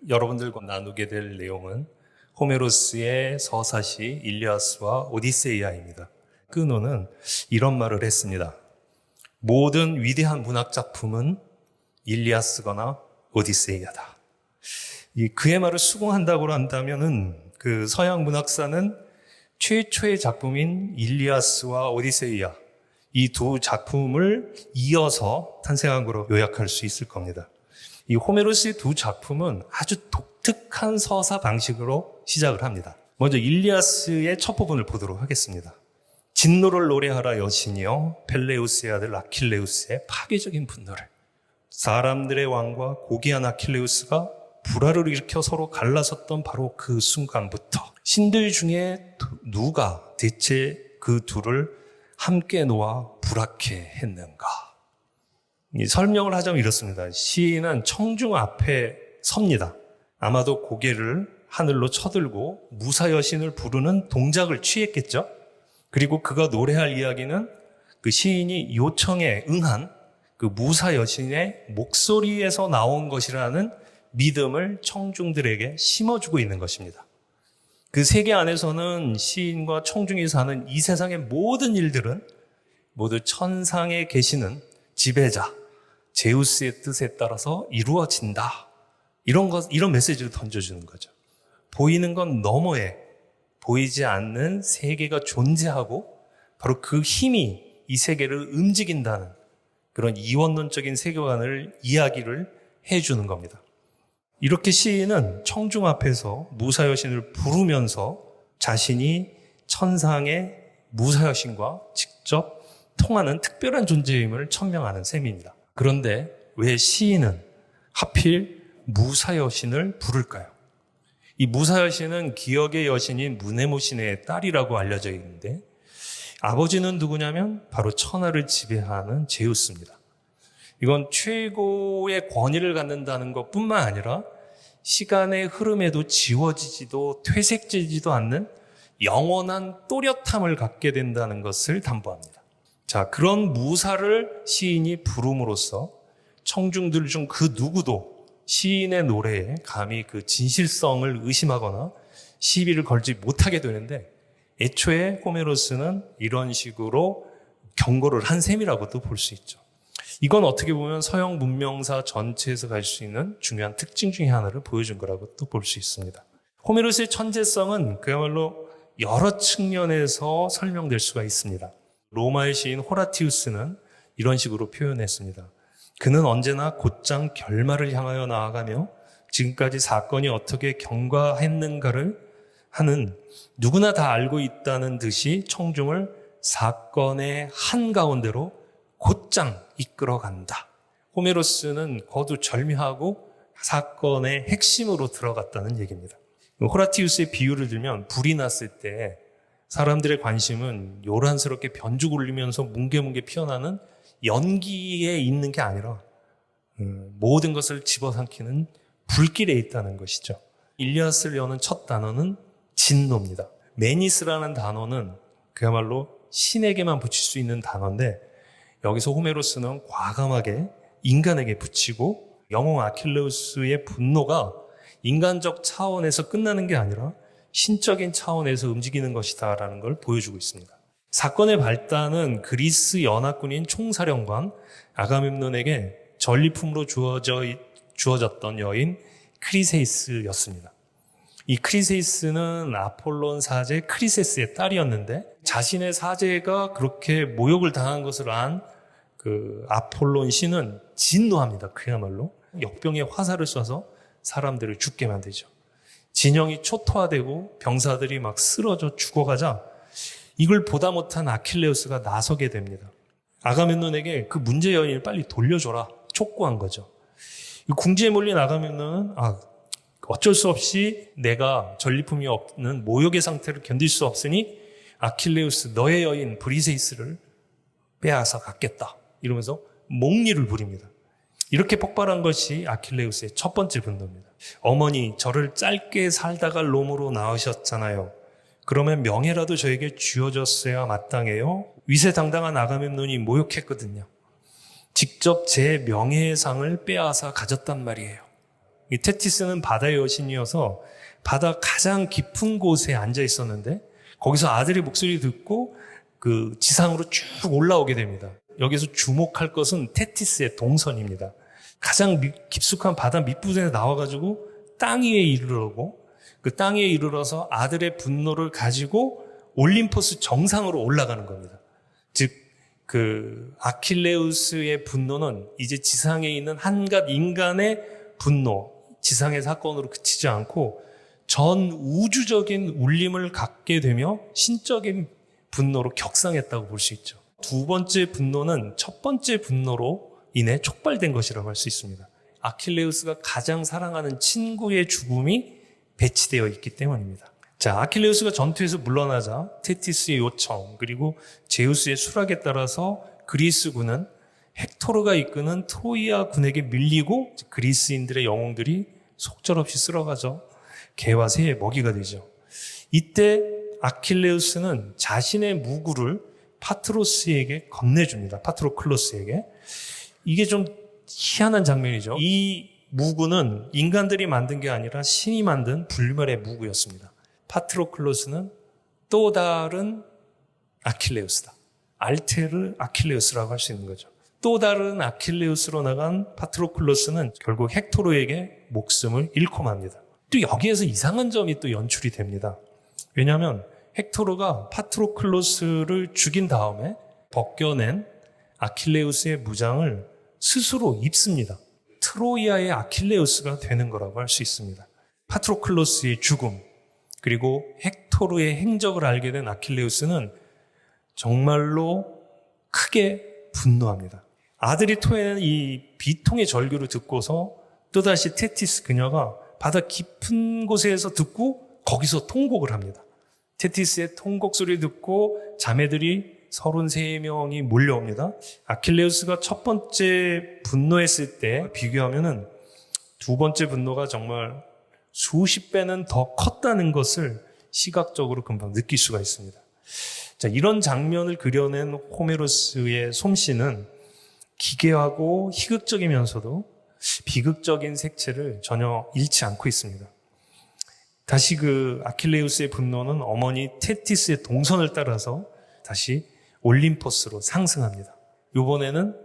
여러분들과 나누게 될 내용은 호메로스의 서사시 일리아스와 오디세이아입니다. 끄노는 이런 말을 했습니다. 모든 위대한 문학 작품은 일리아스거나 오디세이아다. 그의 말을 수긍한다고 한다면은 그 서양 문학사는 최초의 작품인 일리아스와 오디세이아 이 두 작품을 이어서 탄생한 거로 요약할 수 있을 겁니다. 이 호메로스의 두 작품은 아주 독특한 서사 방식으로 시작을 합니다. 먼저 일리아스의 첫 부분을 보도록 하겠습니다. 진노를 노래하라 여신이여 펠레우스의 아들 아킬레우스의 파괴적인 분노를. 사람들의 왕과 고귀한 아킬레우스가 불화를 일으켜 서로 갈라섰던 바로 그 순간부터 신들 중에 누가 대체 그 둘을 함께 놓아 불화케 했는가? 이 설명을 하자면 이렇습니다. 시인은 청중 앞에 섭니다. 아마도 고개를 하늘로 쳐들고 무사 여신을 부르는 동작을 취했겠죠. 그리고 그가 노래할 이야기는 그 시인이 요청에 응한 그 무사 여신의 목소리에서 나온 것이라는 믿음을 청중들에게 심어주고 있는 것입니다. 그 세계 안에서는 시인과 청중이 사는 이 세상의 모든 일들은 모두 천상에 계시는 지배자, 제우스의 뜻에 따라서 이루어진다. 이런 메시지를 던져주는 거죠. 보이는 건 너머에 보이지 않는 세계가 존재하고 바로 그 힘이 이 세계를 움직인다는 그런 이원론적인 세계관을 이야기를 해주는 겁니다. 이렇게 시인은 청중 앞에서 무사여신을 부르면서 자신이 천상의 무사여신과 직접 통하는 특별한 존재임을 천명하는 셈입니다. 그런데 왜 시인은 하필 무사여신을 부를까요? 이 무사여신은 기억의 여신인 무네모신의 딸이라고 알려져 있는데 아버지는 누구냐면 바로 천하를 지배하는 제우스입니다. 이건 최고의 권위를 갖는다는 것뿐만 아니라 시간의 흐름에도 지워지지도 퇴색되지도 않는 영원한 또렷함을 갖게 된다는 것을 담보합니다. 자, 그런 무사를 시인이 부름으로써 청중들 중 그 누구도 시인의 노래에 감히 그 진실성을 의심하거나 시비를 걸지 못하게 되는데 애초에 호메로스는 이런 식으로 경고를 한 셈이라고도 볼 수 있죠. 이건 어떻게 보면 서양 문명사 전체에서 갈 수 있는 중요한 특징 중에 하나를 보여준 거라고 또 볼 수 있습니다. 호메로스의 천재성은 그야말로 여러 측면에서 설명될 수가 있습니다. 로마의 시인 호라티우스는 이런 식으로 표현했습니다. 그는 언제나 곧장 결말을 향하여 나아가며 지금까지 사건이 어떻게 경과했는가를 하는 누구나 다 알고 있다는 듯이 청중을 사건의 한가운데로 곧장 이끌어간다. 호메로스는 거두절미하고 사건의 핵심으로 들어갔다는 얘기입니다. 호라티우스의 비유를 들면 불이 났을 때 사람들의 관심은 요란스럽게 변죽 울리면서 뭉게뭉게 피어나는 연기에 있는 게 아니라 모든 것을 집어삼키는 불길에 있다는 것이죠. 일리아스를 여는 첫 단어는 진노입니다. 메니스라는 단어는 그야말로 신에게만 붙일 수 있는 단어인데 여기서 호메로스는 과감하게 인간에게 붙이고 영웅 아킬레우스의 분노가 인간적 차원에서 끝나는 게 아니라 신적인 차원에서 움직이는 것이다라는 걸 보여주고 있습니다. 사건의 발단은 그리스 연합군인 총사령관 아가멤논에게 전리품으로 주어졌던 여인 크리세이스였습니다. 이 크리세이스는 아폴론 사제 크리세스의 딸이었는데 자신의 사제가 그렇게 모욕을 당한 것을 안 그 아폴론 신은 진노합니다. 그야말로 역병의 화살을 쏴서 사람들을 죽게 만들죠. 진영이 초토화되고 병사들이 막 쓰러져 죽어가자 이걸 보다 못한 아킬레우스가 나서게 됩니다. 아가멤논에게 그 문제 여인을 빨리 돌려줘라 촉구한 거죠. 궁지에 몰린 아가멤논은 어쩔 수 없이 내가 전리품이 없는 모욕의 상태를 견딜 수 없으니 아킬레우스 너의 여인 브리세이스를 빼앗아 갖겠다 이러면서 몽리를 부립니다. 이렇게 폭발한 것이 아킬레우스의 첫 번째 분노입니다. 어머니 저를 짧게 살다가 롬으로 낳으셨잖아요. 그러면 명예라도 저에게 쥐어줬어야 마땅해요. 위세당당한 아가멤논이 모욕했거든요. 직접 제 명예의 상을 빼앗아 가졌단 말이에요. 이 테티스는 바다의 여신이어서 바다 가장 깊은 곳에 앉아 있었는데 거기서 아들의 목소리 듣고 그 지상으로 쭉 올라오게 됩니다. 여기서 주목할 것은 테티스의 동선입니다. 가장 깊숙한 바다 밑부분에 나와가지고 땅 위에 이르르고 그 땅 위에 이르러서 아들의 분노를 가지고 올림포스 정상으로 올라가는 겁니다. 즉, 그 아킬레우스의 분노는 이제 지상에 있는 한갓 인간의 분노, 지상의 사건으로 그치지 않고 전 우주적인 울림을 갖게 되며 신적인 분노로 격상했다고 볼 수 있죠. 두 번째 분노는 첫 번째 분노로 인해 촉발된 것이라고 할 수 있습니다. 아킬레우스가 가장 사랑하는 친구의 죽음이 배치되어 있기 때문입니다. 자, 아킬레우스가 전투에서 물러나자 테티스의 요청 그리고 제우스의 수락에 따라서 그리스군은 헥토르가 이끄는 트로이아 군에게 밀리고 그리스인들의 영웅들이 속절없이 쓸어가죠. 개와 새의 먹이가 되죠. 이때 아킬레우스는 자신의 무구를 파트로스에게 건네줍니다. 파트로클로스에게. 이게 좀 희한한 장면이죠. 이 무구는 인간들이 만든 게 아니라 신이 만든 불멸의 무구였습니다. 파트로클로스는 또 다른 아킬레우스다. 알테르 아킬레우스라고 할 수 있는 거죠. 또 다른 아킬레우스로 나간 파트로클로스는 결국 헥토르에게 목숨을 잃고 맙니다. 또 여기에서 이상한 점이 또 연출이 됩니다. 왜냐하면 헥토르가 파트로클로스를 죽인 다음에 벗겨낸 아킬레우스의 무장을 스스로 입습니다. 트로이아의 아킬레우스가 되는 거라고 할 수 있습니다. 파트로클로스의 죽음 그리고 헥토르의 행적을 알게 된 아킬레우스는 정말로 크게 분노합니다. 아들이 토해낸 이 비통의 절규를 듣고서 또다시 테티스 그녀가 바다 깊은 곳에서 듣고 거기서 통곡을 합니다. 테티스의 통곡 소리를 듣고 자매들이 33명이 몰려옵니다. 아킬레우스가 첫 번째 분노했을 때 비교하면은 두 번째 분노가 정말 수십 배는 더 컸다는 것을 시각적으로 금방 느낄 수가 있습니다. 자, 이런 장면을 그려낸 호메로스의 솜씨는 기괴하고 희극적이면서도 비극적인 색채를 전혀 잃지 않고 있습니다. 다시 그 아킬레우스의 분노는 어머니 테티스의 동선을 따라서 다시 올림포스로 상승합니다. 이번에는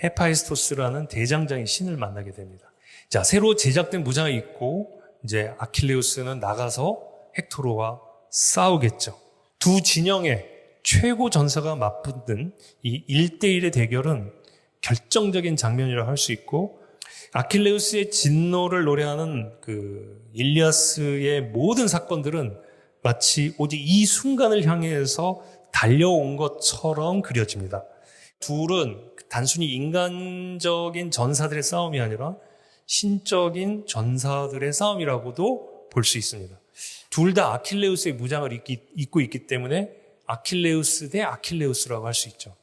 헤파이스토스라는 대장장의 신을 만나게 됩니다. 자, 새로 제작된 무장을 입고 이제 아킬레우스는 나가서 헥토르와 싸우겠죠. 두 진영의 최고 전사가 맞붙는 이 1대1의 대결은 결정적인 장면이라고 할 수 있고 아킬레우스의 진노를 노래하는 그 일리아스의 모든 사건들은 마치 오직 이 순간을 향해서 달려온 것처럼 그려집니다. 둘은 단순히 인간적인 전사들의 싸움이 아니라 신적인 전사들의 싸움이라고도 볼 수 있습니다. 둘 다 아킬레우스의 무장을 입고 있기 때문에 아킬레우스 대 아킬레우스라고 할 수 있죠.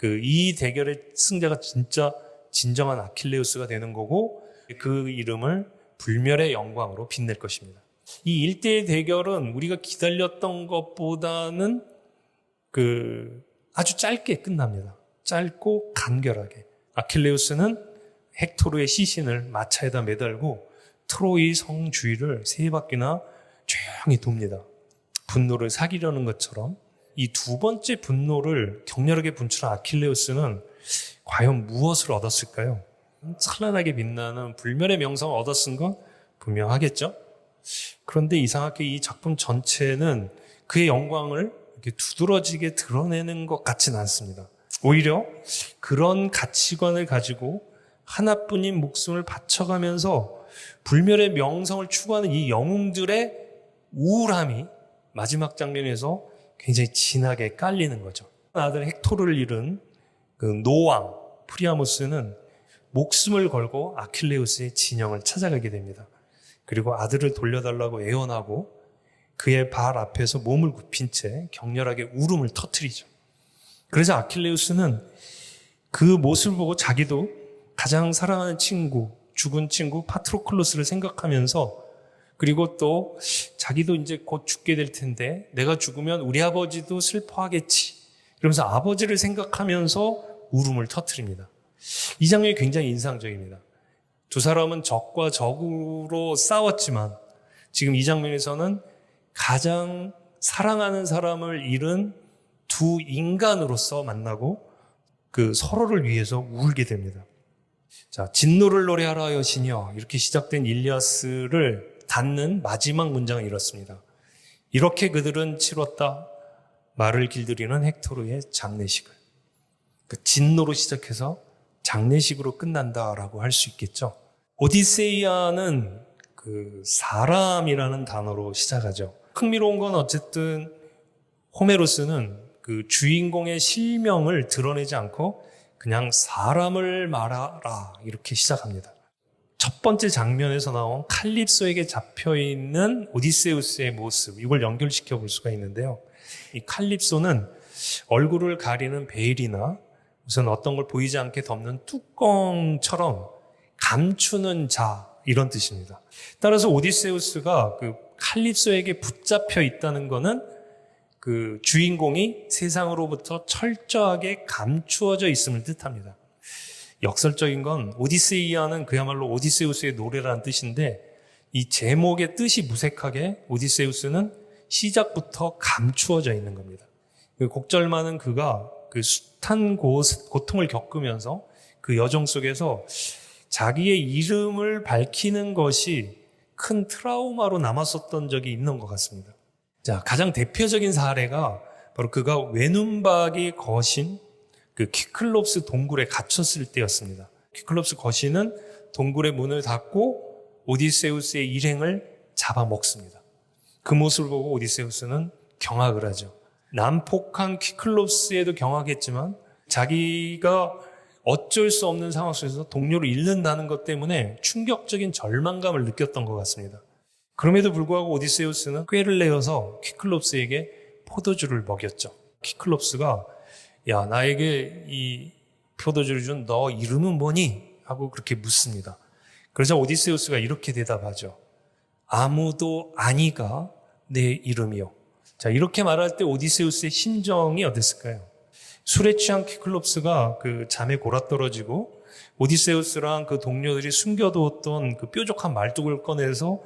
이 대결의 승자가 진짜 진정한 아킬레우스가 되는 거고 그 이름을 불멸의 영광으로 빛낼 것입니다. 이 1대1 대결은 우리가 기다렸던 것보다는 아주 짧게 끝납니다. 짧고 간결하게. 아킬레우스는 헥토르의 시신을 마차에다 매달고 트로이 성 주위를 3바퀴나 조용히 돕니다. 분노를 사기려는 것처럼 이 두 번째 분노를 격렬하게 분출한 아킬레우스는 과연 무엇을 얻었을까요? 찬란하게 빛나는 불멸의 명성을 얻었은 건 분명하겠죠? 그런데 이상하게 이 작품 전체는 그의 영광을 이렇게 두드러지게 드러내는 것 같지는 않습니다. 오히려 그런 가치관을 가지고 하나뿐인 목숨을 바쳐가면서 불멸의 명성을 추구하는 이 영웅들의 우울함이 마지막 장면에서 굉장히 진하게 깔리는 거죠. 아들 헥토르를 잃은 그 노왕 프리아모스는 목숨을 걸고 아킬레우스의 진영을 찾아가게 됩니다. 그리고 아들을 돌려달라고 애원하고 그의 발 앞에서 몸을 굽힌 채 격렬하게 울음을 터뜨리죠. 그래서 아킬레우스는 그 모습을 보고 자기도 가장 사랑하는 친구, 죽은 친구 파트로클로스를 생각하면서 그리고 또 자기도 이제 곧 죽게 될 텐데 내가 죽으면 우리 아버지도 슬퍼하겠지. 그러면서 아버지를 생각하면서 울음을 터뜨립니다. 이 장면이 굉장히 인상적입니다. 두 사람은 적과 적으로 싸웠지만 지금 이 장면에서는 가장 사랑하는 사람을 잃은 두 인간으로서 만나고 그 서로를 위해서 울게 됩니다. 자, 진노를 노래하라 여신이여, 이렇게 시작된 일리아스를 닫는 마지막 문장은 이렇습니다. 이렇게 그들은 치렀다 말을 길들이는 헥토르의 장례식을. 그 진노로 시작해서 장례식으로 끝난다라고 할 수 있겠죠. 오디세이아는 그 사람이라는 단어로 시작하죠. 흥미로운 건 어쨌든 호메로스는 그 주인공의 실명을 드러내지 않고 그냥 사람을 말하라 이렇게 시작합니다. 첫 번째 장면에서 나온 칼립소에게 잡혀있는 오디세우스의 모습, 이걸 연결시켜 볼 수가 있는데요. 이 칼립소는 얼굴을 가리는 베일이나 우선 어떤 걸 보이지 않게 덮는 뚜껑처럼 감추는 자, 이런 뜻입니다. 따라서 오디세우스가 그 칼립소에게 붙잡혀 있다는 것은 그 주인공이 세상으로부터 철저하게 감추어져 있음을 뜻합니다. 역설적인 건 오디세이아는 그야말로 오디세우스의 노래라는 뜻인데 이 제목의 뜻이 무색하게 오디세우스는 시작부터 감추어져 있는 겁니다. 곡절만은 그가 그 숱한 고통을 겪으면서 그 여정 속에서 자기의 이름을 밝히는 것이 큰 트라우마로 남았었던 적이 있는 것 같습니다. 자, 가장 대표적인 사례가 바로 그가 외눈박이 거신 그 키클롭스 동굴에 갇혔을 때였습니다. 키클롭스 거신은 동굴의 문을 닫고 오디세우스의 일행을 잡아먹습니다. 그 모습을 보고 오디세우스는 경악을 하죠. 난폭한 키클롭스에도 경악했지만 자기가 어쩔 수 없는 상황 속에서 동료를 잃는다는 것 때문에 충격적인 절망감을 느꼈던 것 같습니다. 그럼에도 불구하고 오디세우스는 꾀를 내어서 키클롭스에게 포도주를 먹였죠. 키클롭스가 야, 나에게 이 포도주를 준 너 이름은 뭐니? 하고 그렇게 묻습니다. 그러자 오디세우스가 이렇게 대답하죠. 아무도 아니가 내 이름이요. 자, 이렇게 말할 때 오디세우스의 심정이 어땠을까요? 술에 취한 키클롭스가 그 잠에 골아떨어지고 오디세우스랑 그 동료들이 숨겨두었던 그 뾰족한 말뚝을 꺼내서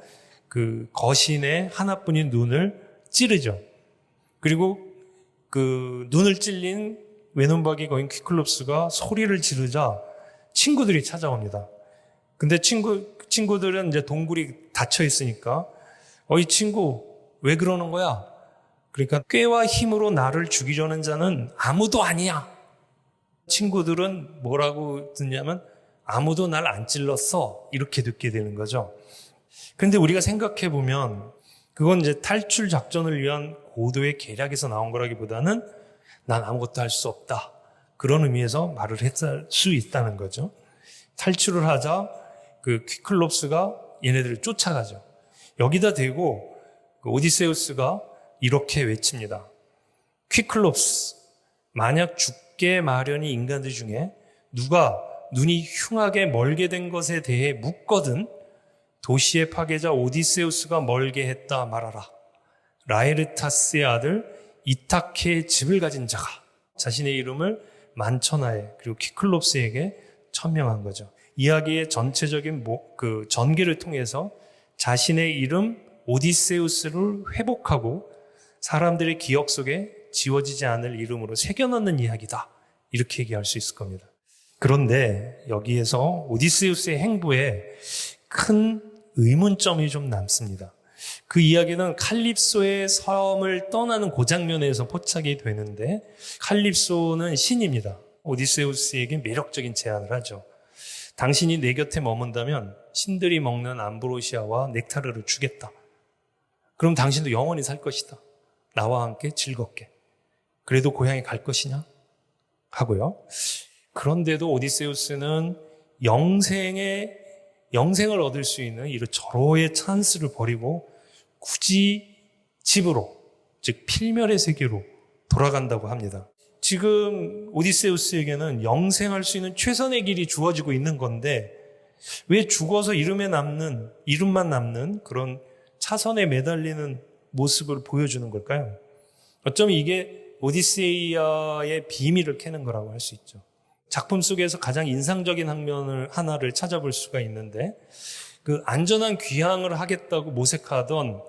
그 거신의 하나뿐인 눈을 찌르죠. 그리고 그 눈을 찔린 외눈박이 거인 키클롭스가 소리를 지르자 친구들이 찾아옵니다. 근데 친구들은 이제 동굴이 닫혀 있으니까 이 친구 왜 그러는 거야? 그러니까 꾀와 힘으로 나를 죽이려는 자는 아무도 아니야. 친구들은 뭐라고 듣냐면 아무도 날 안 찔렀어. 이렇게 듣게 되는 거죠. 그런데 우리가 생각해 보면 그건 이제 탈출 작전을 위한 고도의 계략에서 나온 거라기보다는 난 아무것도 할 수 없다. 그런 의미에서 말을 했을 수 있다는 거죠. 탈출을 하자 그 퀴클롭스가 얘네들을 쫓아가죠. 여기다 대고 그 오디세우스가 이렇게 외칩니다. 퀴클롭스, 만약 죽게 마련이 인간들 중에 누가 눈이 흉하게 멀게 된 것에 대해 묻거든 도시의 파괴자 오디세우스가 멀게 했다 말하라. 라에르타스의 아들 이타케의 집을 가진 자가 자신의 이름을 만천하에 그리고 키클롭스에게 천명한 거죠. 이야기의 전체적인 그 전개를 통해서 자신의 이름 오디세우스를 회복하고 사람들의 기억 속에 지워지지 않을 이름으로 새겨넣는 이야기다. 이렇게 얘기할 수 있을 겁니다. 그런데 여기에서 오디세우스의 행보에 큰 의문점이 좀 남습니다. 그 이야기는 칼립소의 섬을 떠나는 그 장면에서 포착이 되는데 칼립소는 신입니다. 오디세우스에게 매력적인 제안을 하죠. 당신이 내 곁에 머문다면 신들이 먹는 암브로시아와 넥타르를 주겠다. 그럼 당신도 영원히 살 것이다. 나와 함께 즐겁게. 그래도 고향에 갈 것이냐? 하고요. 그런데도 오디세우스는 영생을 얻을 수 있는 이런 절호의 찬스를 버리고 굳이 집으로, 즉 필멸의 세계로 돌아간다고 합니다. 지금 오디세우스에게는 영생할 수 있는 최선의 길이 주어지고 있는 건데 왜 죽어서 이름만 남는 그런 차선에 매달리는 모습을 보여주는 걸까요? 어쩌면 이게 오디세이아의 비밀을 캐는 거라고 할 수 있죠. 작품 속에서 가장 인상적인 장면을 하나를 찾아볼 수가 있는데, 그 안전한 귀향을 하겠다고 모색하던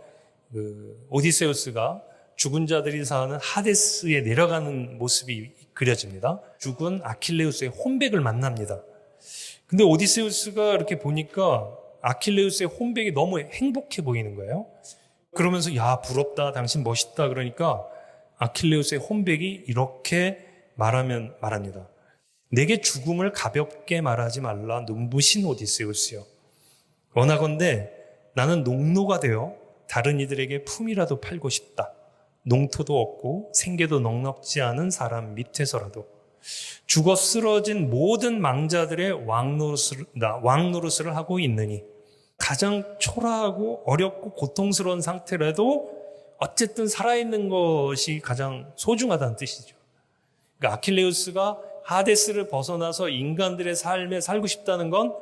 그 오디세우스가 죽은 자들이 사는 하데스에 내려가는 모습이 그려집니다. 죽은 아킬레우스의 혼백을 만납니다. 근데 오디세우스가 이렇게 보니까 아킬레우스의 혼백이 너무 행복해 보이는 거예요. 그러면서 야, 부럽다, 당신 멋있다. 그러니까 아킬레우스의 혼백이 이렇게 말합니다. 내게 죽음을 가볍게 말하지 말라, 눈부신 오디세우스여. 원하건대 나는 농노가 되어 다른 이들에게 품이라도 팔고 싶다. 농토도 없고 생계도 넉넉지 않은 사람 밑에서라도 죽어 쓰러진 모든 망자들의 왕노릇을 하고 있느니, 가장 초라하고 어렵고 고통스러운 상태라도 어쨌든 살아있는 것이 가장 소중하다는 뜻이죠. 그러니까 아킬레우스가 하데스를 벗어나서 인간들의 삶에 살고 싶다는 건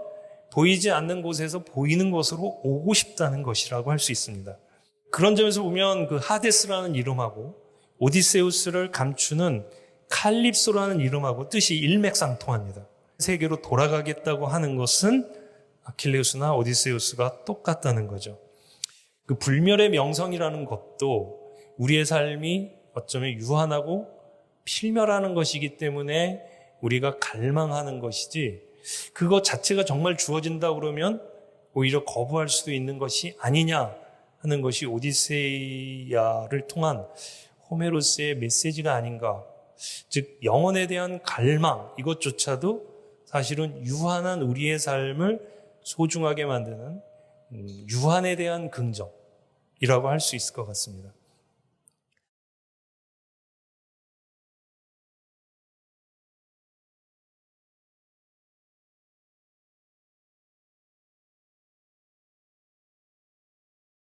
보이지 않는 곳에서 보이는 곳으로 오고 싶다는 것이라고 할 수 있습니다. 그런 점에서 보면 그 하데스라는 이름하고 오디세우스를 감추는 칼립소라는 이름하고 뜻이 일맥상통합니다. 세계로 돌아가겠다고 하는 것은 아킬레우스나 오디세우스가 똑같다는 거죠. 그 불멸의 명성이라는 것도 우리의 삶이 어쩌면 유한하고 필멸하는 것이기 때문에 우리가 갈망하는 것이지, 그것 자체가 정말 주어진다 그러면 오히려 거부할 수도 있는 것이 아니냐 하는 것이 오디세이아를 통한 호메로스의 메시지가 아닌가. 즉 영혼에 대한 갈망, 이것조차도 사실은 유한한 우리의 삶을 소중하게 만드는 유한에 대한 긍정이라고 할 수 있을 것 같습니다.